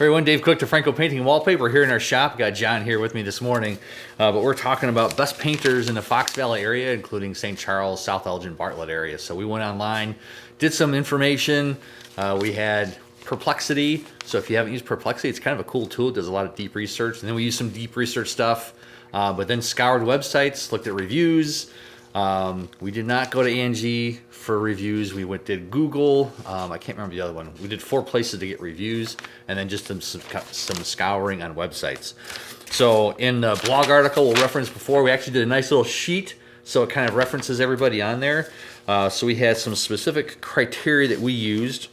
Everyone, Dave Cook to Franco Painting and Wallpaper here in our shop. Got John here with me this morning, but we're talking about best painters in the Fox Valley area, including St. Charles, South Elgin, Bartlett area. So we went online, did some information. We had Perplexity. So if you haven't used Perplexity, it's kind of a cool tool. It does a lot of deep research. And then we used some deep research stuff, but then scoured websites, looked at reviews. We did not go to Angie for reviews. We did Google. I can't remember the other one. We did 4 places to get reviews, and then just some scouring on websites. So in the blog article we'll reference before, we actually did a nice little sheet, so it kind of references everybody on there. So we had some specific criteria that we used.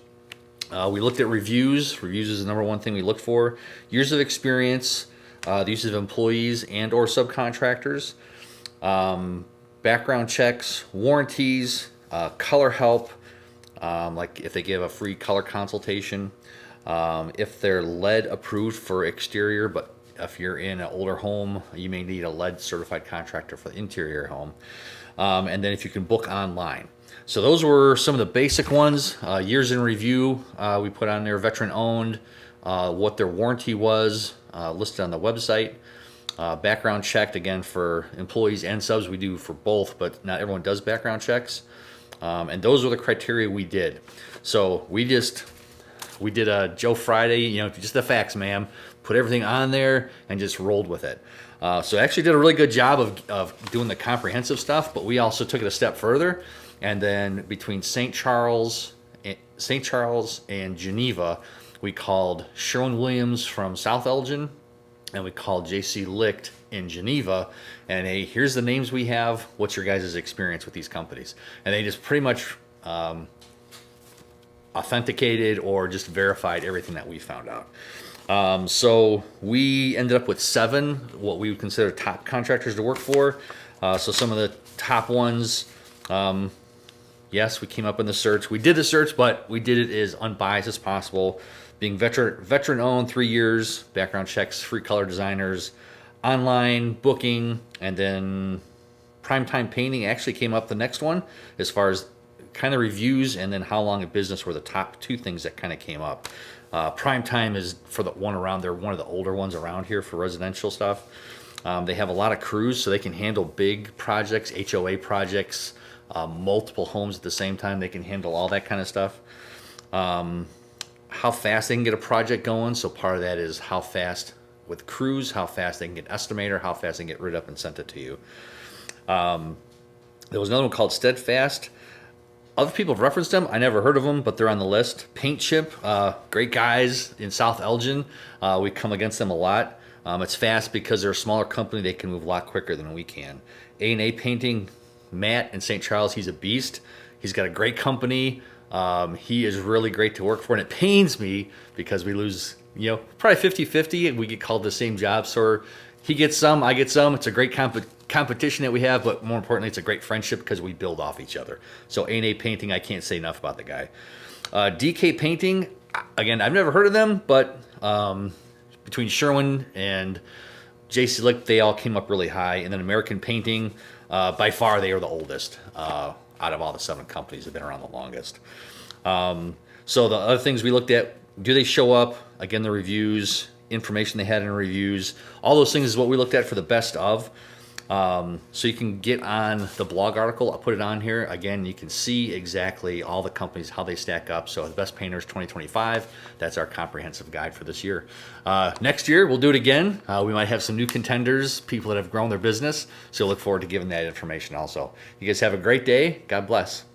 We looked at reviews. Reviews is the #1 thing we looked for. Years of experience, the use of employees and or subcontractors. Background checks, warranties, color help, like if they give a free color consultation, if they're lead approved for exterior, but if you're in an older home, you may need a lead certified contractor for the interior home, and then if you can book online. So those were some of the basic ones. Years in review, we put on there, veteran owned, what their warranty was, listed on the website. Background checked, again, for employees and subs. We do for both, but not everyone does background checks. And those were the criteria we did. So we did a Joe Friday, just the facts, ma'am. Put everything on there and just rolled with it. So actually did a really good job of doing the comprehensive stuff, but we also took it a step further. And then between St. Charles and Geneva, we called Sherwin-Williams from South Elgin, and we called J.C. Licht in Geneva, and hey, here's the names we have. What's your guys' experience with these companies? And they just pretty much authenticated or just verified everything that we found out. So we ended up with 7, what we would consider top contractors to work for. So some of the top ones, yes, we came up in the search. We did the search, but we did it as unbiased as possible. Being veteran owned, 3 years, background checks, free color designers, online booking, and then primetime painting actually came up the next one as far as kind of reviews, and then how long in business were the top 2 things that kind of came up. Primetime is for the one around there, one of the older ones around here for residential stuff. They have a lot of crews, so they can handle big projects, HOA projects, multiple homes at the same time. They can handle all that kind of stuff. How fast they can get a project going. So part of that is how fast with crews, how fast they can get estimator, how fast they can get rid up and sent it to you. There was another one called Steadfast. Other people have referenced them. I never heard of them, but they're on the list. Paint Chip, great guys in South Elgin. We come against them a lot. It's fast because they're a smaller company. They can move a lot quicker than we can. A&A Painting, Matt in St. Charles, he's a beast. He's got a great company. He is really great to work for, and it pains me because we lose, probably 50-50, and we get called the same job. So he gets some, I get some. It's a great competition that we have, but more importantly, it's a great friendship because we build off each other. So A&A Painting, I can't say enough about the guy. DK Painting, again, I've never heard of them, but between Sherwin and J.C. Licht, they all came up really high. And then American Painting, by far, they are the oldest out of all the 7 companies that have been around the longest. So the other things we looked at, do they show up? Again, the reviews, information they had in reviews, all those things is what we looked at for the best of. So you can get on the blog article. I'll put it on here. Again, you can see exactly all the companies, how they stack up. So the Best Painters 2025, that's our comprehensive guide for this year. Next year, we'll do it again. We might have some new contenders, people that have grown their business. So look forward to giving that information also. You guys have a great day. God bless.